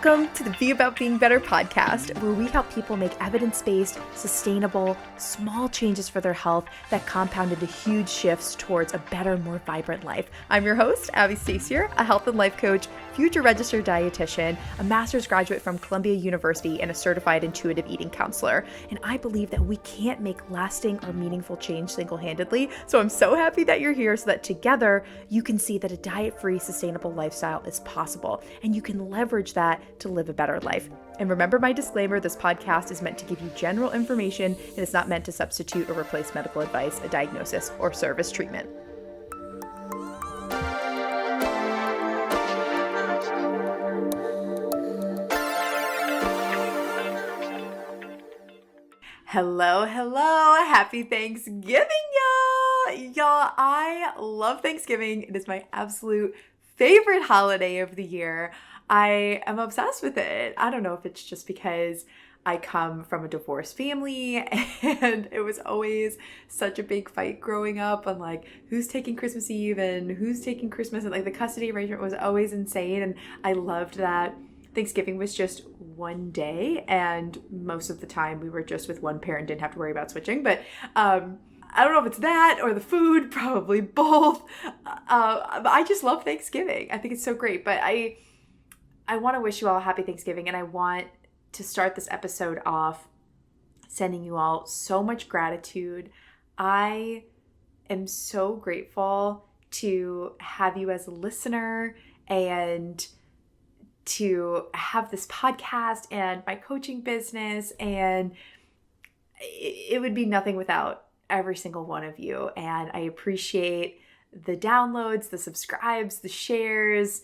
Welcome to the Be About Being Better podcast, where we help people make evidence-based, sustainable, small changes for their health that compound into huge shifts towards a better, more vibrant life. I'm your host, Abby Stasier, a health and life coach, future registered dietitian, a master's graduate from Columbia University, and a certified intuitive eating counselor. And I believe that we can't make lasting or meaningful change single-handedly. So I'm so happy that you're here so that together you can see that a diet-free, sustainable lifestyle is possible, and you can leverage that to live a better life. And remember my disclaimer, this podcast is meant to give you general information and is not meant to substitute or replace medical advice, a diagnosis, or service treatment. Hello, happy Thanksgiving, y'all. Y'all, I love Thanksgiving. It is my absolute favorite holiday of the year. I am obsessed with it. I don't know if it's just because I come from a divorced family and it was always such a big fight growing up on like who's taking Christmas Eve and who's taking Christmas, and like the custody arrangement was always insane. And I loved that Thanksgiving was just one day, and most of the time we were just with one parent, didn't have to worry about switching. But I don't know if it's that or the food, probably both. I just love Thanksgiving. I think it's so great. But I want to wish you all a happy Thanksgiving, and I want to start this episode off sending you all so much gratitude. I am so grateful to have you as a listener and to have this podcast and my coaching business, and it would be nothing without every single one of you. And I appreciate the downloads, the subscribes, the shares,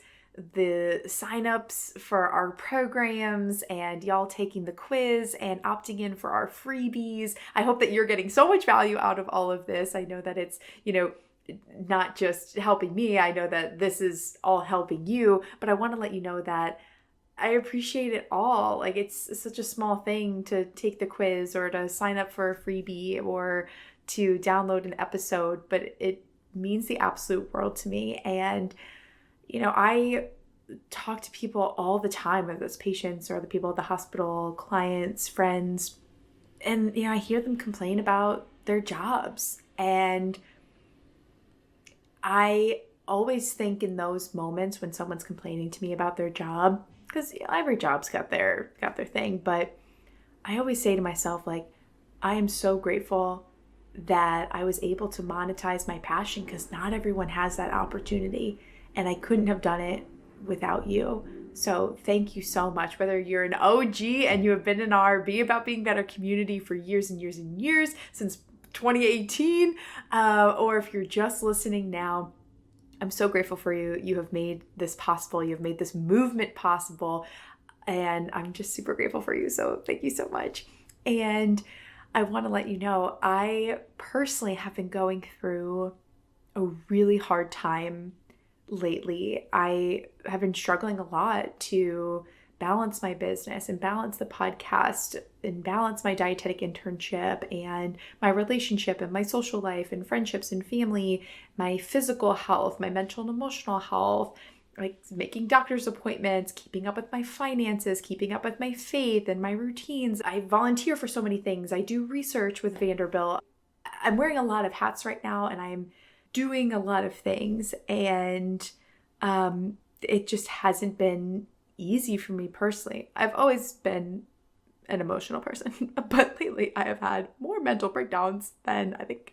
the signups for our programs, and y'all taking the quiz and opting in for our freebies. I hope that you're getting so much value out of all of this. I know that it's, not just helping me. I know that this is all helping you, but I want to let you know that I appreciate it all. Like, it's such a small thing to take the quiz or to sign up for a freebie or to download an episode, but it means the absolute world to me. And I talk to people all the time, whether it's patients or the people at the hospital, clients, friends, and, I hear them complain about their jobs. And I always think in those moments when someone's complaining to me about their job, because every job's got their thing, but I always say to myself, like, I am so grateful that I was able to monetize my passion, because not everyone has that opportunity. And I couldn't have done it without you. So thank you so much. Whether you're an OG and you have been in our Be About Being Better community for years and years and years, since 2018, or if you're just listening now, I'm so grateful for you. You have made this possible. You've made this movement possible. And I'm just super grateful for you. So thank you so much. And I want to let you know, I personally have been going through a really hard time lately. I have been struggling a lot to balance my business and balance the podcast and balance my dietetic internship and my relationship and my social life and friendships and family, my physical health, my mental and emotional health, like making doctor's appointments, keeping up with my finances, keeping up with my faith and my routines. I volunteer for so many things. I do research with Vanderbilt. I'm wearing a lot of hats right now, and I'm doing a lot of things, and it just hasn't been easy for me personally. I've always been an emotional person, but lately I have had more mental breakdowns than I think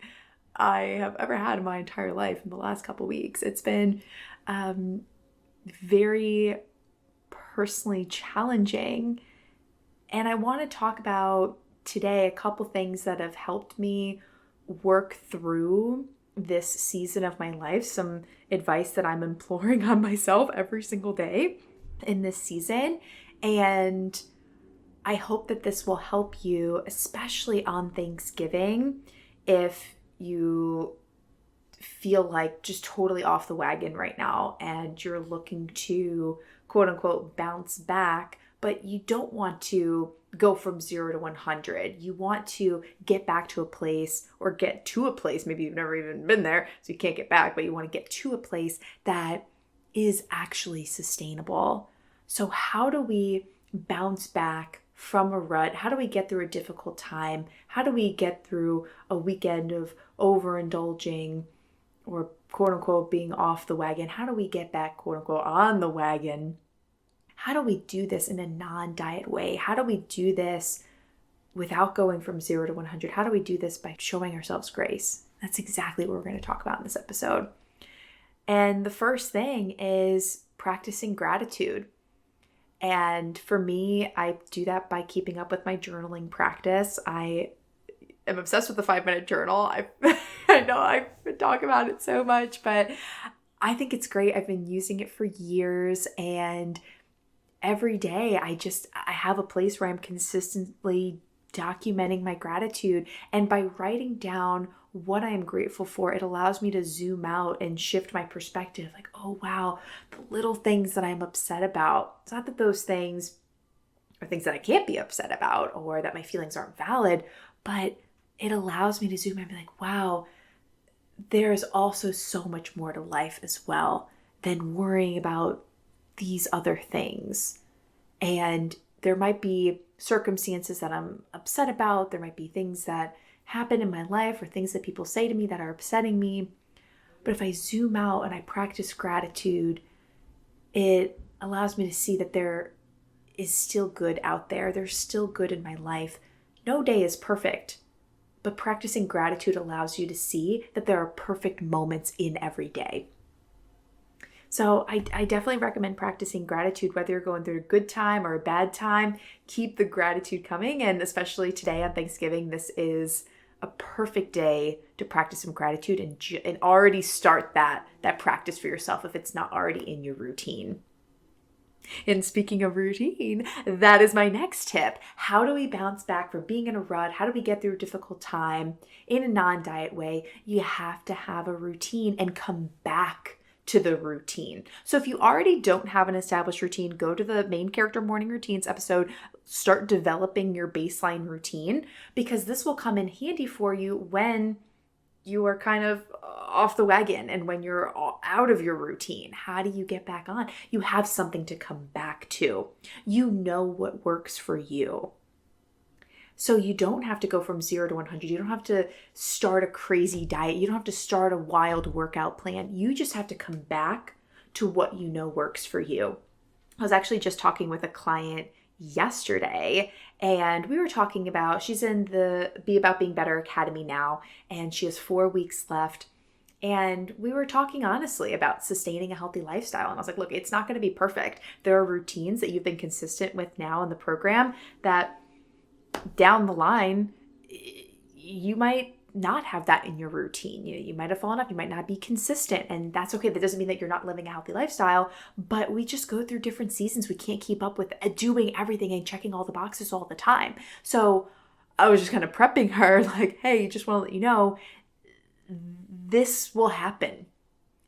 I have ever had in my entire life in the last couple weeks. It's been very personally challenging, and I want to talk about today a couple things that have helped me work through this season of my life, some advice that I'm imploring on myself every single day in this season. And I hope that this will help you, especially on Thanksgiving, if you feel like just totally off the wagon right now and you're looking to quote unquote bounce back, but you don't want to go from 0 to 100. You want to get back to a place, or get to a place, maybe you've never even been there, so you can't get back, but you want to get to a place that is actually sustainable. So how do we bounce back from a rut? How do we get through a difficult time? How do we get through a weekend of overindulging or quote unquote being off the wagon? How do we get back quote unquote on the wagon? How do we do this in a non-diet way? How do we do this without going from 0 to 100? How do we do this by showing ourselves grace? That's exactly what we're going to talk about in this episode. And the first thing is practicing gratitude. And for me, I do that by keeping up with my journaling practice. I am obsessed with the 5-minute journal. I know I've been talking about it so much, but I think it's great. I've been using it for years, and every day I have a place where I'm consistently documenting my gratitude. And by writing down what I am grateful for, it allows me to zoom out and shift my perspective. Like, oh wow, the little things that I'm upset about. It's not that those things are things that I can't be upset about or that my feelings aren't valid, but it allows me to zoom in and be like, wow, there is also so much more to life as well than worrying about these other things. And there might be circumstances that I'm upset about. There might be things that happen in my life or things that people say to me that are upsetting me. But if I zoom out and I practice gratitude, it allows me to see that there is still good out there. There's still good in my life. No day is perfect, but practicing gratitude allows you to see that there are perfect moments in every day. So I definitely recommend practicing gratitude, whether you're going through a good time or a bad time. Keep the gratitude coming. And especially today on Thanksgiving, this is a perfect day to practice some gratitude and already start that practice for yourself if it's not already in your routine. And speaking of routine, that is my next tip. How do we bounce back from being in a rut? How do we get through a difficult time in a non-diet way? You have to have a routine and come back to the routine. So if you already don't have an established routine, go to the main character morning routines episode, start developing your baseline routine, because this will come in handy for you when you are kind of off the wagon and when you're out of your routine. How do you get back on? You have something to come back to. You know what works for you. So you don't have to go from 0 to 100. You don't have to start a crazy diet. You don't have to start a wild workout plan. You just have to come back to what you know works for you. I was actually just talking with a client yesterday, and we were talking about, she's in the Be About Being Better Academy now, and she has 4 weeks left. And we were talking honestly about sustaining a healthy lifestyle. And I was like, look, it's not going to be perfect. There are routines that you've been consistent with now in the program that down the line, you might not have that in your routine. You might have fallen off. You might not be consistent. And that's okay. That doesn't mean that you're not living a healthy lifestyle, but we just go through different seasons. We can't keep up with doing everything and checking all the boxes all the time. So I was just kind of prepping her like, hey, just want to let you know, this will happen.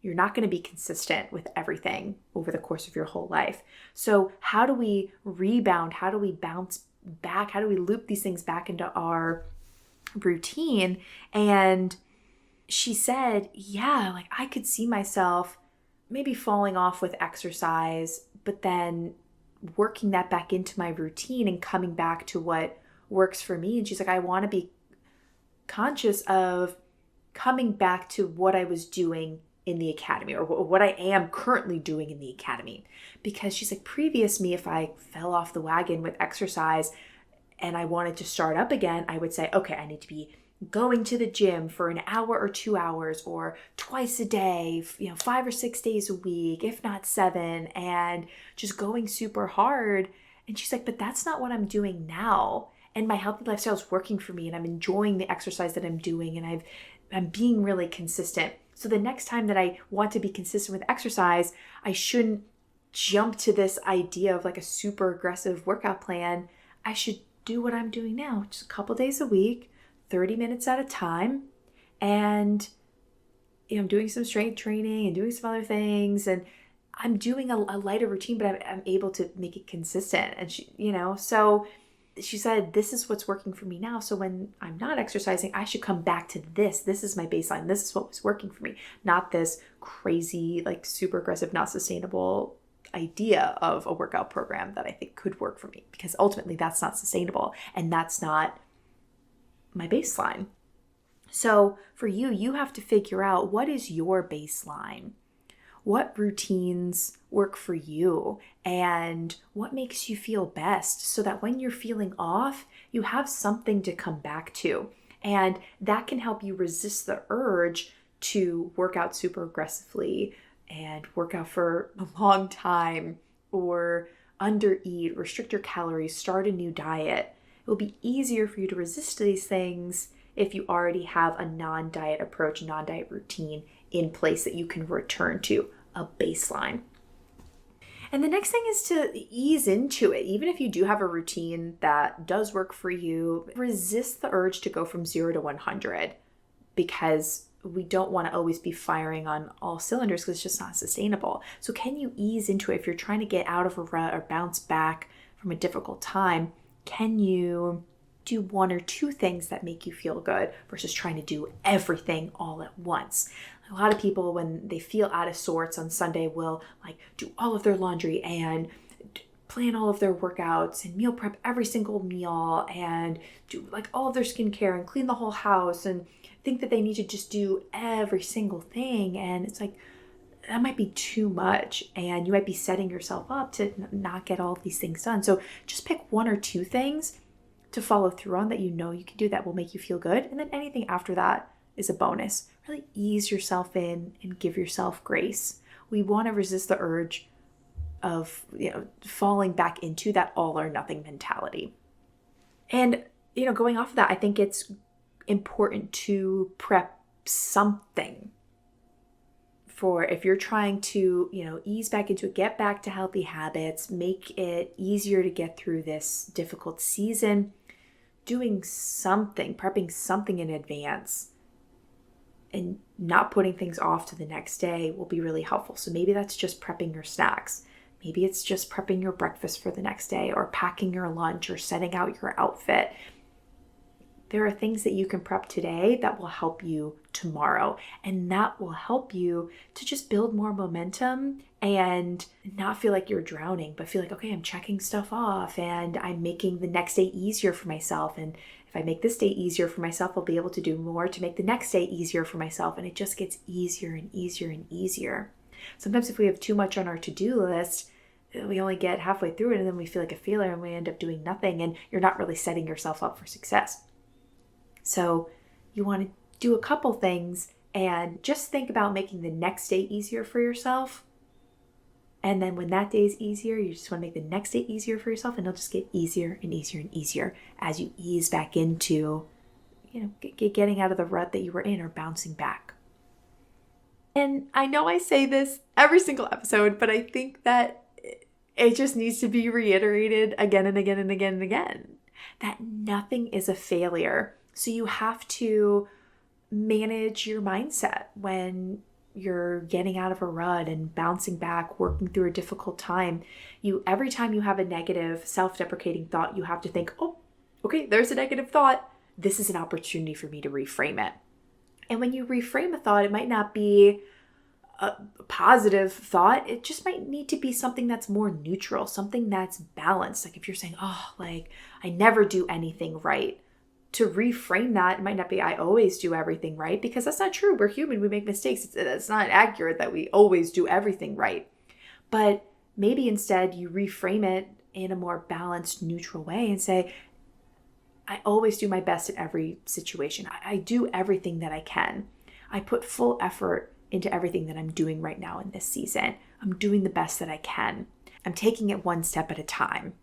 You're not going to be consistent with everything over the course of your whole life. So how do we rebound? How do we bounce back? How do we loop these things back into our routine? And she said, yeah, like I could see myself maybe falling off with exercise, but then working that back into my routine and coming back to what works for me. And she's like, I want to be conscious of coming back to what I was doing in the academy, or what I am currently doing in the academy. Because she's like, previous me, if I fell off the wagon with exercise and I wanted to start up again, I would say, okay, I need to be going to the gym for an hour or 2 hours or twice a day, 5 or 6 days a week, if not 7, and just going super hard. And she's like, but that's not what I'm doing now. And my healthy lifestyle is working for me, and I'm enjoying the exercise that I'm doing, and I'm being really consistent. So the next time that I want to be consistent with exercise, I shouldn't jump to this idea of like a super aggressive workout plan. I should do what I'm doing now, just a couple days a week, 30 minutes at a time. And I'm doing some strength training and doing some other things. And I'm doing a lighter routine, but I'm able to make it consistent. And so she said, this is what's working for me now. So when I'm not exercising, I should come back to this. This is my baseline. This is what was working for me. Not this crazy, like super aggressive, not sustainable idea of a workout program that I think could work for me, because ultimately that's not sustainable and that's not my baseline. So for you, you have to figure out, what is your baseline? What routines work for you and what makes you feel best, so that when you're feeling off, you have something to come back to. And that can help you resist the urge to work out super aggressively and work out for a long time, or undereat, restrict your calories, start a new diet. It will be easier for you to resist these things if you already have a non-diet approach, non-diet routine in place that you can return to, a baseline. And the next thing is to ease into it. Even if you do have a routine that does work for you, resist the urge to go from 0 to 100, because we don't want to always be firing on all cylinders, because it's just not sustainable. So can you ease into it? If you're trying to get out of a rut or bounce back from a difficult time, can you do 1 or 2 things that make you feel good versus trying to do everything all at once? A lot of people, when they feel out of sorts on Sunday, will do all of their laundry and plan all of their workouts and meal prep every single meal and do all of their skincare and clean the whole house and think that they need to just do every single thing. And it's that might be too much, and you might be setting yourself up to not get all of these things done. So just pick 1 or 2 things to follow through on that you know you can do that will make you feel good. And then anything after that is a bonus. Really ease yourself in and give yourself grace. We want to resist the urge of falling back into that all or nothing mentality. And going off of that, I think it's important to prep something for if you're trying to ease back into it, get back to healthy habits, make it easier to get through this difficult season. Doing something, prepping something in advance and not putting things off to the next day will be really helpful. So maybe that's just prepping your snacks. Maybe it's just prepping your breakfast for the next day, or packing your lunch, or setting out your outfit. There are things that you can prep today that will help you tomorrow, and that will help you to just build more momentum and not feel like you're drowning, but feel like, okay, I'm checking stuff off and I'm making the next day easier for myself. And if I make this day easier for myself, I'll be able to do more to make the next day easier for myself. And it just gets easier and easier and easier. Sometimes if we have too much on our to-do list, we only get halfway through it and then we feel like a failure and we end up doing nothing, and you're not really setting yourself up for success. So you want to do a couple things and just think about making the next day easier for yourself. And then when that day is easier, you just want to make the next day easier for yourself, and it'll just get easier and easier and easier as you ease back into, getting out of the rut that you were in or bouncing back. And I know I say this every single episode, but I think that it just needs to be reiterated again and again and again and again, that nothing is a failure. So you have to manage your mindset when you're getting out of a rut and bouncing back, working through a difficult time. Every time you have a negative, self-deprecating thought, you have to think, oh, okay, there's a negative thought. This is an opportunity for me to reframe it. And when you reframe a thought, it might not be a positive thought. It just might need to be something that's more neutral, something that's balanced. Like if you're saying, I never do anything right. To reframe that, it might not be, I always do everything right, because that's not true. We're human. We make mistakes. It's not accurate that we always do everything right. But maybe instead you reframe it in a more balanced, neutral way and say, I always do my best in every situation. I do everything that I can. I put full effort into everything that I'm doing right now in this season. I'm doing the best that I can. I'm taking it one step at a time.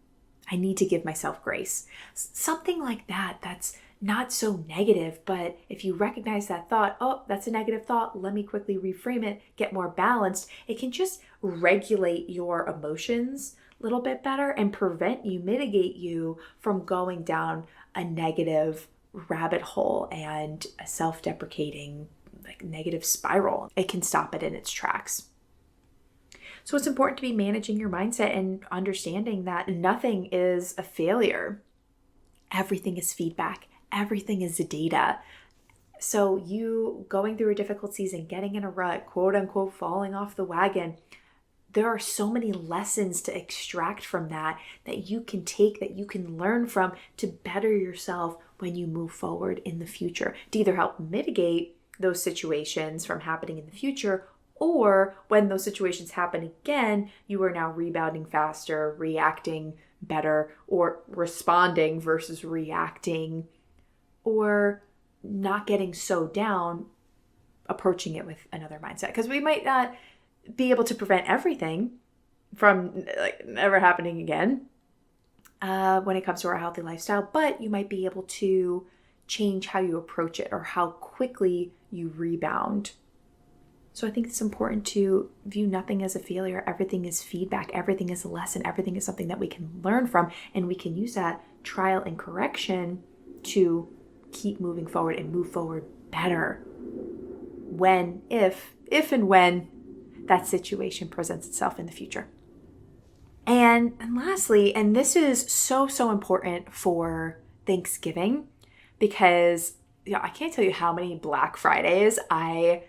I need to give myself grace. Something like that, that's not so negative, but if you recognize that thought, oh, that's a negative thought, let me quickly reframe it, get more balanced, it can just regulate your emotions a little bit better and mitigate you from going down a negative rabbit hole and a self-deprecating negative spiral. It can stop it in its tracks. So it's important to be managing your mindset and understanding that nothing is a failure. Everything is feedback. Everything is data. So you going through a difficult season, getting in a rut, quote unquote, falling off the wagon, there are so many lessons to extract from that you can take, that you can learn from to better yourself when you move forward in the future, to either help mitigate those situations from happening in the future, or when those situations happen again, you are now rebounding faster, reacting better, or responding versus reacting, or not getting so down, approaching it with another mindset. Because we might not be able to prevent everything from never happening again when it comes to our healthy lifestyle, but you might be able to change how you approach it or how quickly you rebound. So I think it's important to view nothing as a failure. Everything is feedback. Everything is a lesson. Everything is something that we can learn from, and we can use that trial and correction to keep moving forward and move forward better if and when that situation presents itself in the future. And lastly, and this is so important for Thanksgiving, because I can't tell you how many Black Fridays I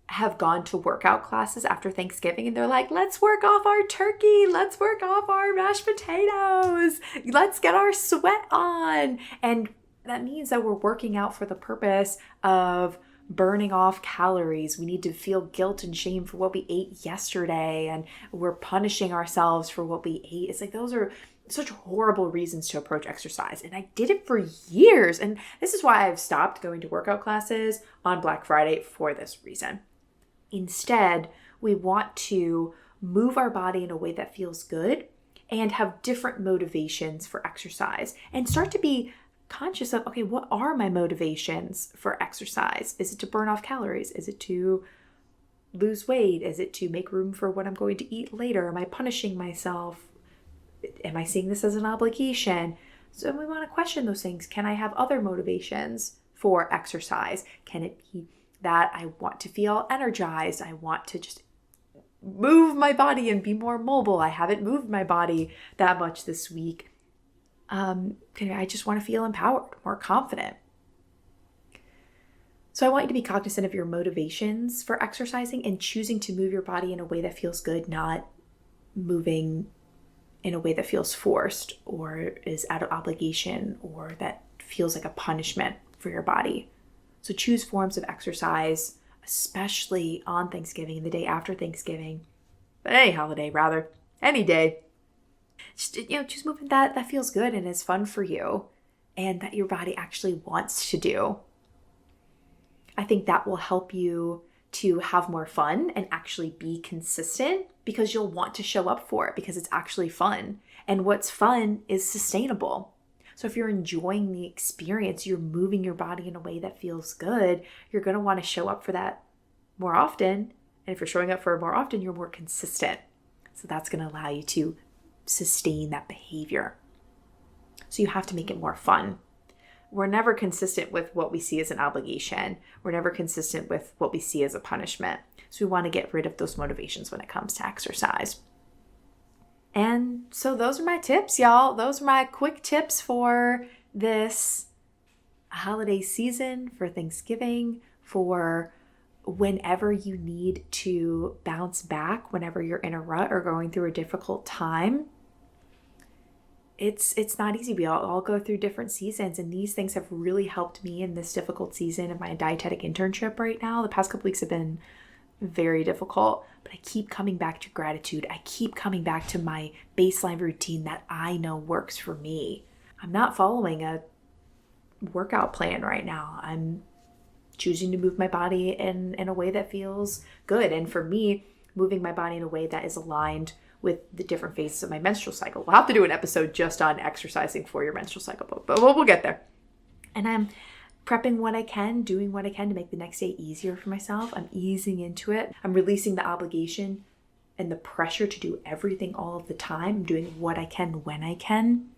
have gone to workout classes after Thanksgiving, and they're like, let's work off our turkey, let's work off our mashed potatoes, let's get our sweat on. And that means that we're working out for the purpose of burning off calories. We need to feel guilt and shame for what we ate yesterday, and we're punishing ourselves for what we ate. It's like, those are such horrible reasons to approach exercise. And I did it for years. And this is why I've stopped going to workout classes on Black Friday, for this reason. Instead, we want to move our body in a way that feels good and have different motivations for exercise, and start to be conscious of, okay, what are my motivations for exercise? Is it to burn off calories? Is it to lose weight? Is it to make room for what I'm going to eat later? Am I punishing myself? Am I seeing this as an obligation? So we want to question those things. Can I have other motivations for exercise? Can it be that I want to feel energized? I want to just move my body and be more mobile. I haven't moved my body that much this week. I just want to feel empowered, more confident. So I want you to be cognizant of your motivations for exercising and choosing to move your body in a way that feels good, not moving in a way that feels forced or is out of obligation or that feels like a punishment for your body. So choose forms of exercise, especially on Thanksgiving and the day after Thanksgiving, but any holiday rather, any day. Just, choose movement that feels good and is fun for you and that your body actually wants to do. I think that will help you to have more fun and actually be consistent, because you'll want to show up for it because it's actually fun. And what's fun is sustainable. So if you're enjoying the experience, you're moving your body in a way that feels good, you're going to want to show up for that more often. And if you're showing up for it more often, you're more consistent. So that's going to allow you to sustain that behavior. So you have to make it more fun. We're never consistent with what we see as an obligation. We're never consistent with what we see as a punishment. So we want to get rid of those motivations when it comes to exercise. And so those are my tips, y'all. Those are my quick tips for this holiday season, for Thanksgiving, for whenever you need to bounce back, whenever you're in a rut or going through a difficult time. It's not easy. We all go through different seasons, and these things have really helped me in this difficult season of my dietetic internship right now. The past couple weeks have been very difficult, but I keep coming back to gratitude. I keep coming back to my baseline routine that I know works for me. I'm not following a workout plan right now. I'm choosing to move my body in a way that feels good. And for me, moving my body in a way that is aligned with the different phases of my menstrual cycle. We'll have to do an episode just on exercising for your menstrual cycle, but we'll get there. And I'm prepping what I can, doing what I can to make the next day easier for myself. I'm easing into it. I'm releasing the obligation and the pressure to do everything all of the time. I'm doing what I can when I can.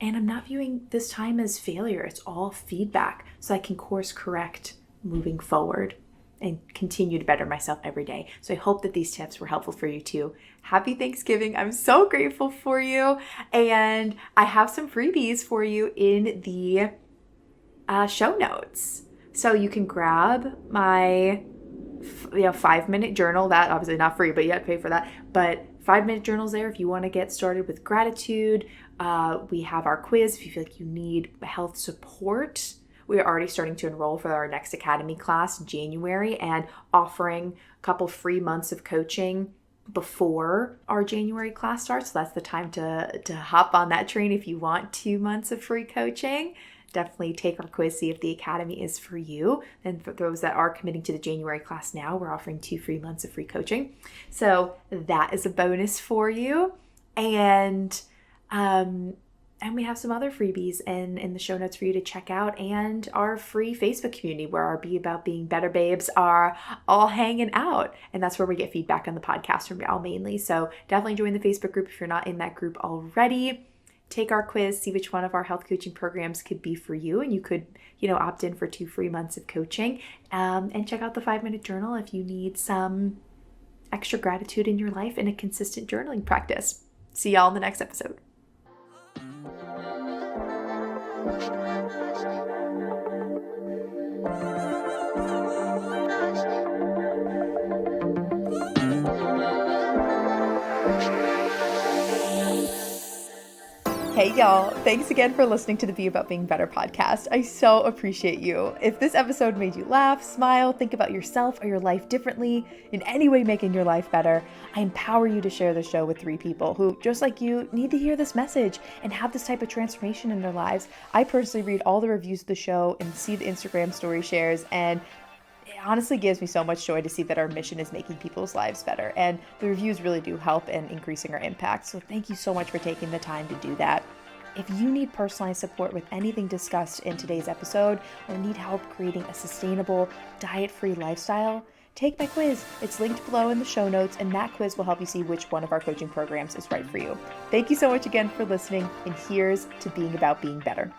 And I'm not viewing this time as failure. It's all feedback, so I can course correct moving forward and continue to better myself every day. So I hope that these tips were helpful for you too. Happy Thanksgiving. I'm so grateful for you. And I have some freebies for you in the show notes. So you can grab my 5-minute journal. That obviously not free, but you have to pay for that. But 5-minute journals there if you want to get started with gratitude. We have our quiz if you feel like you need health support. We are already starting to enroll for our next Academy class in January and offering a couple free months of coaching before our January class starts. So that's the time to hop on that train if you want 2 months of free coaching. Definitely take our quiz, see if the Academy is for you. And for those that are committing to the January class now, we're offering 2 free months of free coaching. So that is a bonus for you. And we have some other freebies in the show notes for you to check out, and our free Facebook community where our Be About Being Better babes are all hanging out. And that's where we get feedback on the podcast from y'all mainly. So definitely join the Facebook group if you're not in that group already. Take our quiz, see which one of our health coaching programs could be for you. And you could, opt in for 2 free months of coaching. And check out the 5-minute journal if you need some extra gratitude in your life and a consistent journaling practice. See y'all in the next episode. Hey y'all, thanks again for listening to the Be About Being Better podcast. I so appreciate you. If this episode made you laugh, smile, think about yourself or your life differently, in any way making your life better, I empower you to share the show with 3 people who, just like you, need to hear this message and have this type of transformation in their lives. I personally read all the reviews of the show and see the Instagram story shares, and it honestly gives me so much joy to see that our mission is making people's lives better. And the reviews really do help in increasing our impact. So thank you so much for taking the time to do that. If you need personalized support with anything discussed in today's episode or need help creating a sustainable, diet-free lifestyle, take my quiz. It's linked below in the show notes, and that quiz will help you see which one of our coaching programs is right for you. Thank you so much again for listening, and here's to being about being better.